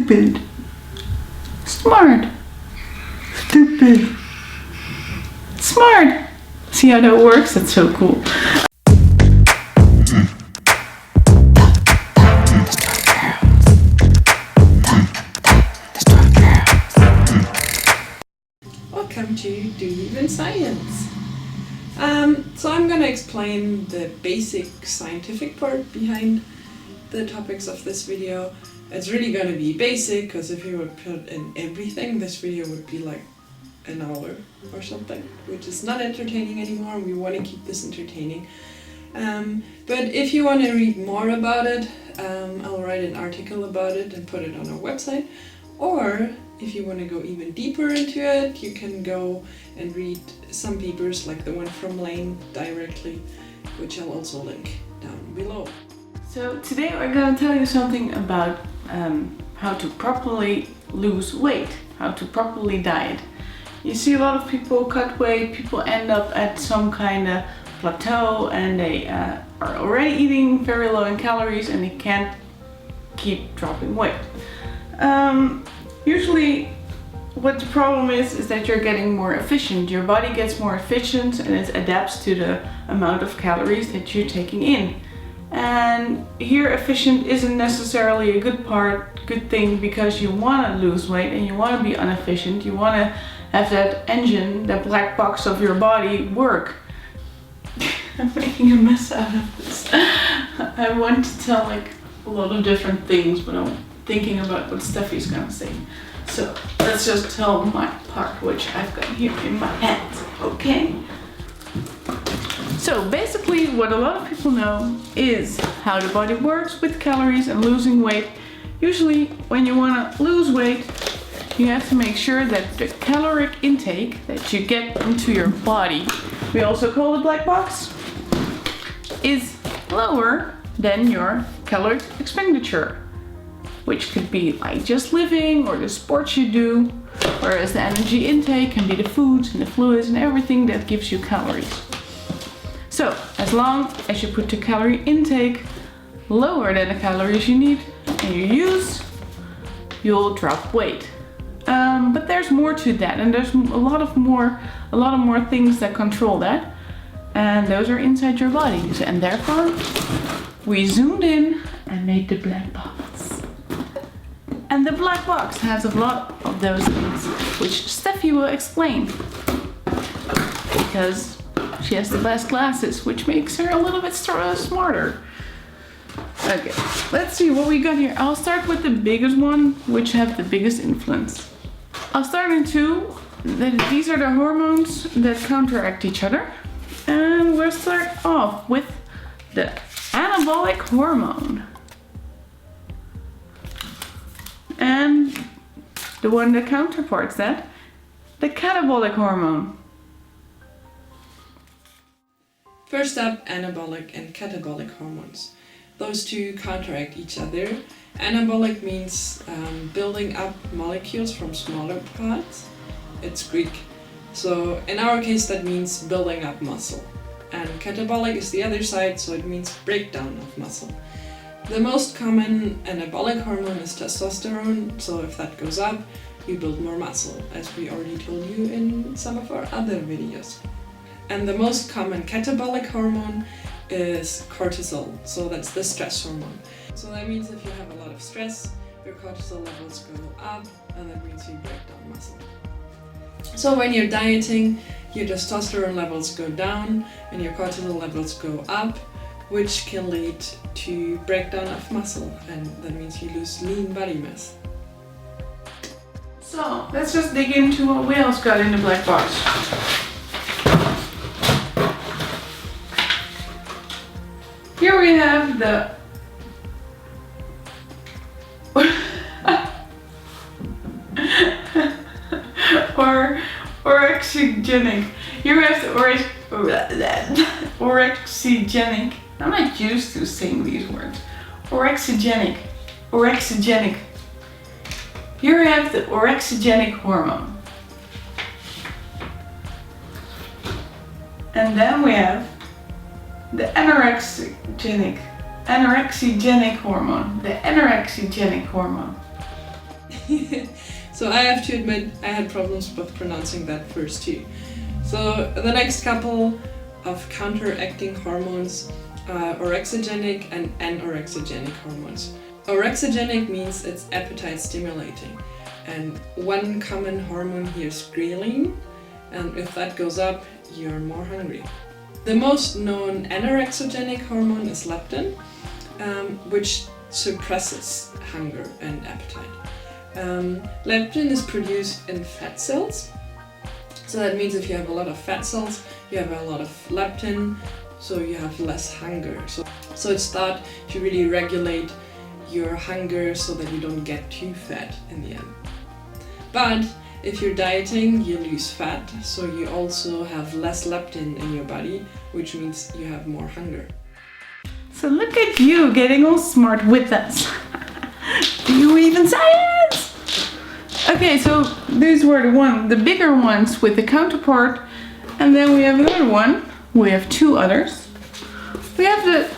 Stupid. Smart. Stupid. Smart. See how that works? That's so cool. Welcome to DoYouEvenScience. So I'm gonna explain the basic scientific part behind the topics of this video. It's really gonna be basic, because if you would put in everything, this video would be like an hour or something, which is not entertaining anymore. We want to keep this entertaining. But if you want to read more about it, I'll write an article about it and put it on our website. Or if you want to go even deeper into it, you can go and read some papers like the one from Layne directly, which I'll also link down below. So today we're going to tell you something about how to properly lose weight, how to properly diet. You see a lot of people cut weight, people end up at some kind of plateau, and they are already eating very low in calories and they can't keep dropping weight. Usually what the problem is that you're getting more efficient. Your body gets more efficient and it adapts to the amount of calories that you're taking in. And here efficient isn't necessarily a good thing, because you want to lose weight and you want to be inefficient. You want to have that engine, that black box of your body work. I'm making a mess out of this. I want to tell like a lot of different things, but I'm thinking about what Steffi's gonna say. So let's just tell my part, which I've got here in my hands, okay? So basically what a lot of people know is how the body works with calories and losing weight. Usually when you want to lose weight, you have to make sure that the caloric intake that you get into your body, we also call it black box, is lower than your caloric expenditure, which could be like just living or the sports you do, whereas the energy intake can be the foods and the fluids and everything that gives you calories. So as long as you put the calorie intake lower than the calories you need and you use, you'll drop weight. But there's more to that, and there's a lot of more things that control that, and those are inside your body. And therefore, we zoomed in and made the black box. And the black box has a lot of those things, which Steffi will explain, because she has the best glasses, which makes her a little bit smarter. Okay, let's see what we got here. I'll start with the biggest one, which have the biggest influence. I'll start in two. These are the hormones that counteract each other. And we'll start off with the anabolic hormone. And the one that counterparts that, the catabolic hormone. First up, anabolic and catabolic hormones. Those two counteract each other. Anabolic means building up molecules from smaller parts. It's Greek. So in our case that means building up muscle. And catabolic is the other side, so it means breakdown of muscle. The most common anabolic hormone is testosterone, so if that goes up, you build more muscle, as we already told you in some of our other videos. And the most common catabolic hormone is cortisol, so that's the stress hormone. So that means if you have a lot of stress, your cortisol levels go up, and that means you break down muscle. So when you're dieting, your testosterone levels go down and your cortisol levels go up, which can lead to breakdown of muscle, and that means you lose lean body mass. So let's just dig into what we else got in the black box. Here we have the orexigenic. Here we have the orexigenic. I'm not used to saying these words. Orexigenic. Here we have the orexigenic hormone. And then we have the anorexigenic hormone. So I have to admit I had problems with pronouncing that first too. So the next couple of counteracting hormones are orexigenic and anorexigenic hormones. Orexigenic means it's appetite stimulating, and one common hormone here is ghrelin, and if that goes up, you're more hungry. The most known anorexigenic hormone is leptin, which suppresses hunger and appetite. Leptin is produced in fat cells, so that means if you have a lot of fat cells, you have a lot of leptin, so you have less hunger. So it's thought to really regulate your hunger so that you don't get too fat in the end. But if you're dieting, you lose fat, so you also have less leptin in your body, which means you have more hunger. So look at you getting all smart with us. Do you even science? Okay, so these were the bigger ones with the counterpart, and then we have another one. We have two others. We have the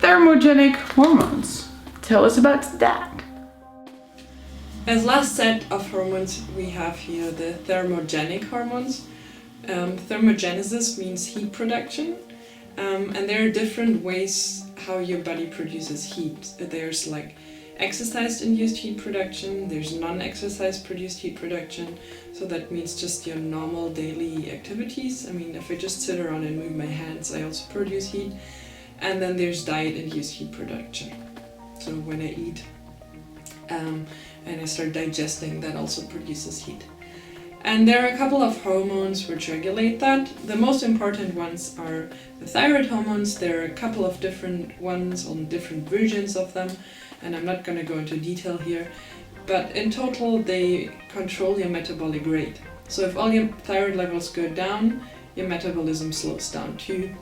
thermogenic hormones. Tell us about that. As last set of hormones, we have here the thermogenic hormones. Thermogenesis means heat production, and there are different ways how your body produces heat. There's like exercise-induced heat production, there's non-exercise produced heat production, so that means just your normal daily activities. I mean, if I just sit around and move my hands, I also produce heat. And then there's diet-induced heat production. So when I eat and I start digesting, that also produces heat. And there are a couple of hormones which regulate that. The most important ones are the thyroid hormones. There are a couple of different ones on different versions of them, and I'm not going to go into detail here. But in total, they control your metabolic rate. So if all your thyroid levels go down, your metabolism slows down too.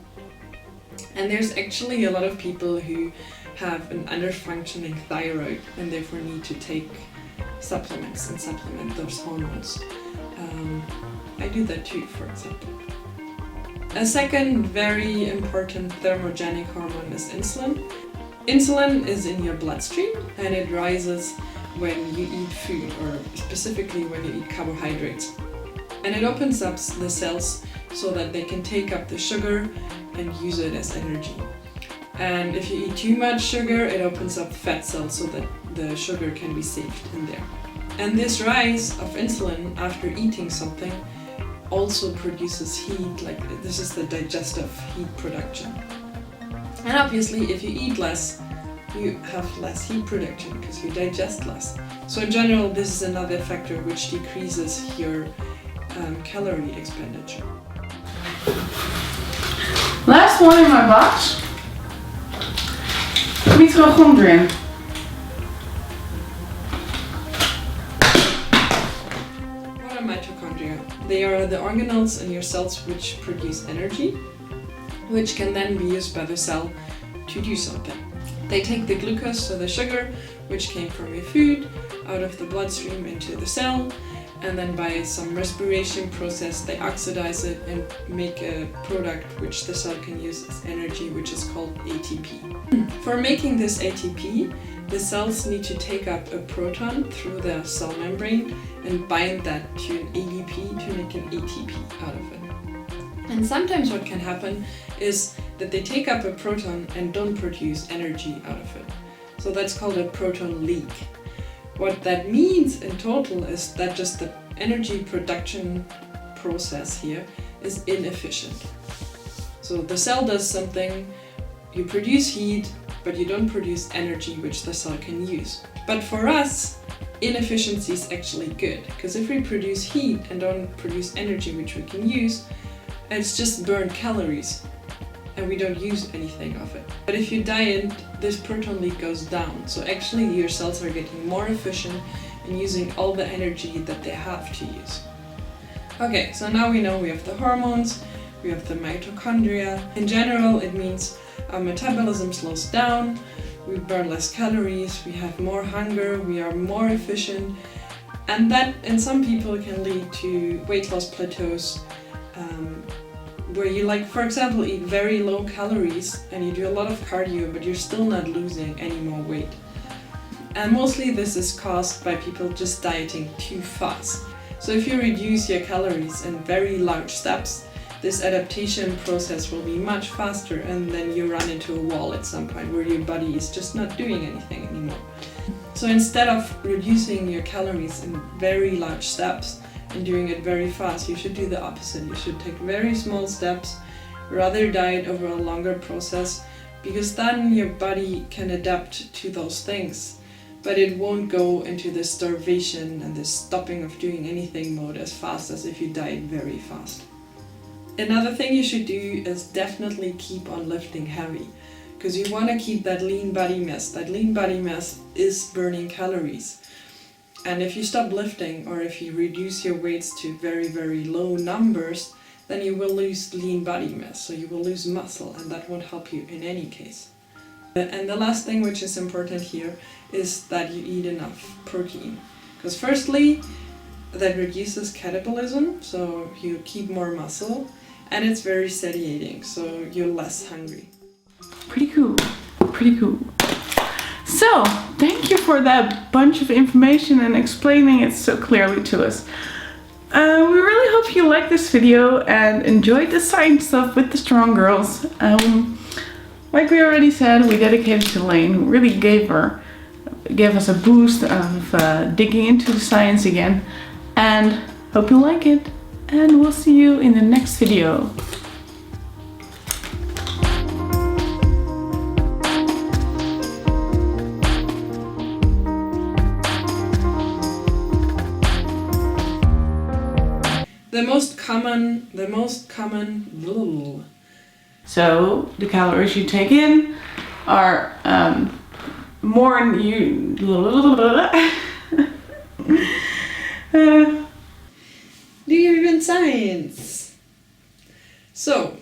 And there's actually a lot of people who have an under-functioning thyroid and therefore need to take supplements and supplement those hormones. I do that too, for example. A second very important thermogenic hormone is insulin. Insulin is in your bloodstream and it rises when you eat food, or specifically when you eat carbohydrates. And it opens up the cells so that they can take up the sugar and use it as energy. And if you eat too much sugar, it opens up fat cells so that the sugar can be saved in there. And this rise of insulin after eating something also produces heat, like this is the digestive heat production. And obviously if you eat less, you have less heat production because you digest less. So in general, this is another factor which decreases your calorie expenditure. Last one in my box. Mitochondria. What are mitochondria? They are the organelles in your cells which produce energy, which can then be used by the cell to do something. They take the glucose, so the sugar, which came from your food, out of the bloodstream into the cell, and then by some respiration process they oxidize it and make a product which the cell can use as energy, which is called ATP. For making this ATP, the cells need to take up a proton through the cell membrane and bind that to an ADP to make an ATP out of it. And sometimes what can happen is that they take up a proton and don't produce energy out of it. So that's called a proton leak. What that means in total is that just the energy production process here is inefficient. So the cell does something, you produce heat, but you don't produce energy which the cell can use. But for us, inefficiency is actually good, because if we produce heat and don't produce energy which we can use, it's just burned calories and we don't use anything of it. But if you diet, this proton leak goes down. So actually your cells are getting more efficient in using all the energy that they have to use. Okay, so now we know we have the hormones, we have the mitochondria. In general, it means our metabolism slows down, we burn less calories, we have more hunger, we are more efficient, and that in some people can lead to weight loss plateaus, where you, like, for example, eat very low calories and you do a lot of cardio, but you're still not losing any more weight. And mostly this is caused by people just dieting too fast. So if you reduce your calories in very large steps, this adaptation process will be much faster, and then you run into a wall at some point where your body is just not doing anything anymore. So instead of reducing your calories in very large steps and doing it very fast, you should do the opposite. You should take very small steps, rather diet over a longer process, because then your body can adapt to those things. But it won't go into this starvation and this stopping of doing anything mode as fast as if you diet very fast. Another thing you should do is definitely keep on lifting heavy, because you want to keep that lean body mass. That lean body mass is burning calories. And if you stop lifting, or if you reduce your weights to very, very low numbers, then you will lose lean body mass, so you will lose muscle, and that won't help you in any case. And the last thing which is important here is that you eat enough protein. Because firstly, that reduces catabolism, so you keep more muscle, and it's very satiating, so you're less hungry. Pretty cool, pretty cool. So, thank you for that bunch of information and explaining it so clearly to us. We really hope you liked this video and enjoyed the science stuff with the strong girls. Like we already said, we dedicated to Layne, who really gave us a boost of digging into the science again. And hope you like it, and we'll see you in the next video. The most common. So the calories you take in are more than you. Do you even science? So,